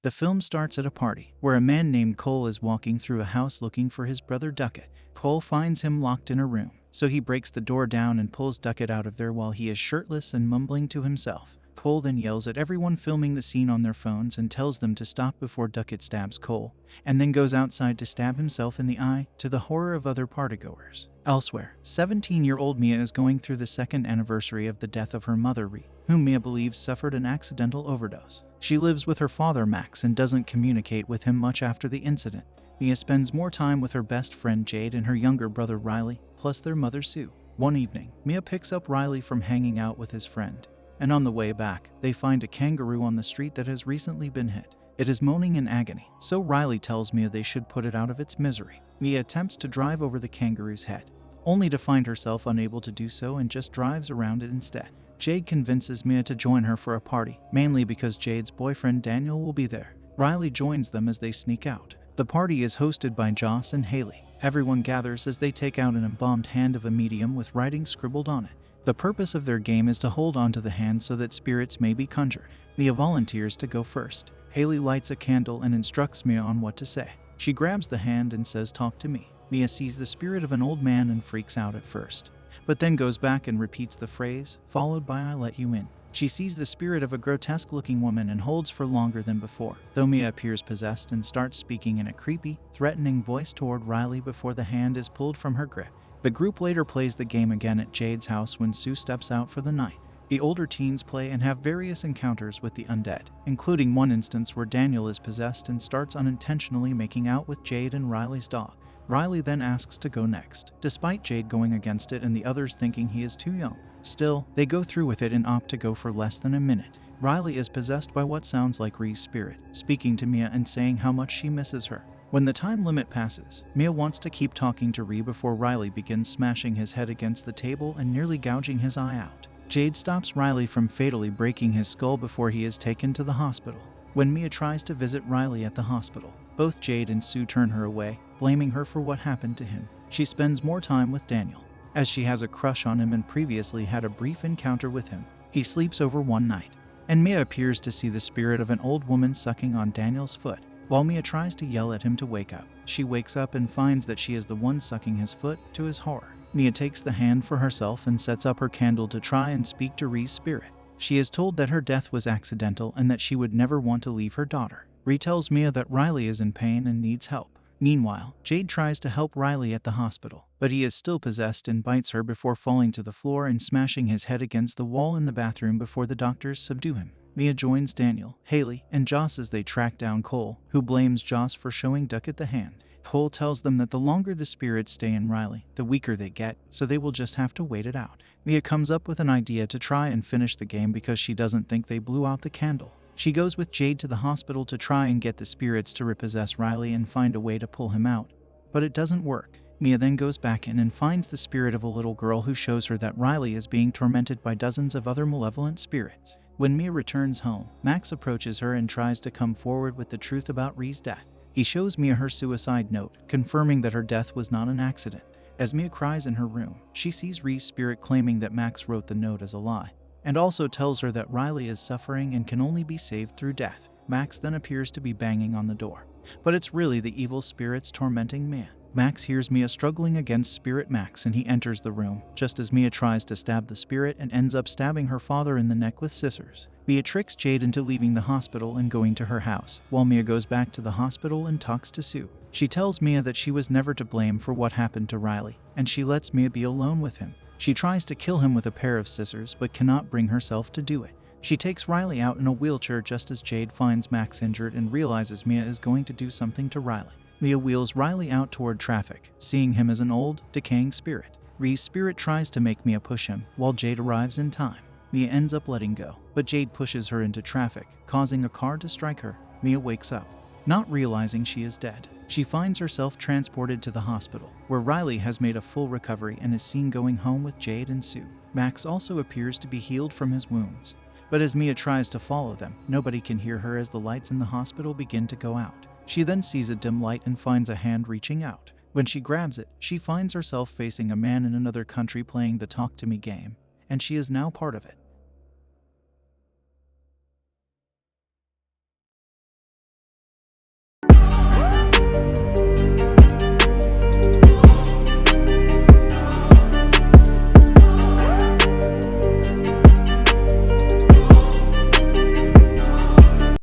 The film starts at a party, where a man named Cole is walking through a house looking for his brother Duckett. Cole finds him locked in a room, so he breaks the door down and pulls Duckett out of there while he is shirtless and mumbling to himself. Cole then yells at everyone filming the scene on their phones and tells them to stop before Duckett stabs Cole, and then goes outside to stab himself in the eye, to the horror of other partygoers. Elsewhere, 17-year-old Mia is going through the second anniversary of the death of her mother Ree, whom Mia believes suffered an accidental overdose. She lives with her father Max and doesn't communicate with him much after the incident. Mia spends more time with her best friend Jade and her younger brother Riley, plus their mother Sue. One evening, Mia picks up Riley from hanging out with his friend, and on the way back, they find a kangaroo on the street that has recently been hit. It is moaning in agony, so Riley tells Mia they should put it out of its misery. Mia attempts to drive over the kangaroo's head, only to find herself unable to do so and just drives around it instead. Jade convinces Mia to join her for a party, mainly because Jade's boyfriend Daniel will be there. Riley joins them as they sneak out. The party is hosted by Joss and Haley. Everyone gathers as they take out an embalmed hand of a medium with writing scribbled on it. The purpose of their game is to hold onto the hand so that spirits may be conjured. Mia volunteers to go first. Haley lights a candle and instructs Mia on what to say. She grabs the hand and says, "Talk to me." Mia sees the spirit of an old man and freaks out at first, but then goes back and repeats the phrase, followed by "I let you in." She sees the spirit of a grotesque-looking woman and holds for longer than before, though Mia appears possessed and starts speaking in a creepy, threatening voice toward Riley before the hand is pulled from her grip. The group later plays the game again at Jade's house when Sue steps out for the night. The older teens play and have various encounters with the undead, including one instance where Daniel is possessed and starts unintentionally making out with Jade and Riley's dog. Riley then asks to go next, despite Jade going against it and the others thinking he is too young. Still, they go through with it and opt to go for less than a minute. Riley is possessed by what sounds like Ree's spirit, speaking to Mia and saying how much she misses her. When the time limit passes, Mia wants to keep talking to Ree before Riley begins smashing his head against the table and nearly gouging his eye out. Jade stops Riley from fatally breaking his skull before he is taken to the hospital. When Mia tries to visit Riley at the hospital, both Jade and Sue turn her away, blaming her for what happened to him. She spends more time with Daniel, as she has a crush on him and previously had a brief encounter with him. He sleeps over one night, and Mia appears to see the spirit of an old woman sucking on Daniel's foot. While Mia tries to yell at him to wake up, she wakes up and finds that she is the one sucking his foot, to his horror. Mia takes the hand for herself and sets up her candle to try and speak to Ree's spirit. She is told that her death was accidental and that she would never want to leave her daughter. Ree tells Mia that Riley is in pain and needs help. Meanwhile, Jade tries to help Riley at the hospital, but he is still possessed and bites her before falling to the floor and smashing his head against the wall in the bathroom before the doctors subdue him. Mia joins Daniel, Haley, and Joss as they track down Cole, who blames Joss for showing Duckett the hand. Cole tells them that the longer the spirits stay in Riley, the weaker they get, so they will just have to wait it out. Mia comes up with an idea to try and finish the game because she doesn't think they blew out the candle. She goes with Jade to the hospital to try and get the spirits to repossess Riley and find a way to pull him out, but it doesn't work. Mia then goes back in and finds the spirit of a little girl who shows her that Riley is being tormented by dozens of other malevolent spirits. When Mia returns home, Max approaches her and tries to come forward with the truth about Ree's death. He shows Mia her suicide note, confirming that her death was not an accident. As Mia cries in her room, she sees Ree's spirit claiming that Max wrote the note as a lie, and also tells her that Riley is suffering and can only be saved through death. Max then appears to be banging on the door, but it's really the evil spirits tormenting Mia. Max hears Mia struggling against Spirit Max and he enters the room, just as Mia tries to stab the spirit and ends up stabbing her father in the neck with scissors. Mia tricks Jade into leaving the hospital and going to her house, while Mia goes back to the hospital and talks to Sue. She tells Mia that she was never to blame for what happened to Riley, and she lets Mia be alone with him. She tries to kill him with a pair of scissors but cannot bring herself to do it. She takes Riley out in a wheelchair just as Jade finds Max injured and realizes Mia is going to do something to Riley. Mia wheels Riley out toward traffic, seeing him as an old, decaying spirit. Ree's spirit tries to make Mia push him, while Jade arrives in time. Mia ends up letting go, but Jade pushes her into traffic, causing a car to strike her. Mia wakes up, not realizing she is dead. She finds herself transported to the hospital, where Riley has made a full recovery and is seen going home with Jade and Sue. Max also appears to be healed from his wounds, but as Mia tries to follow them, nobody can hear her as the lights in the hospital begin to go out. She then sees a dim light and finds a hand reaching out. When she grabs it, she finds herself facing a man in another country playing the Talk to Me game, and she is now part of it.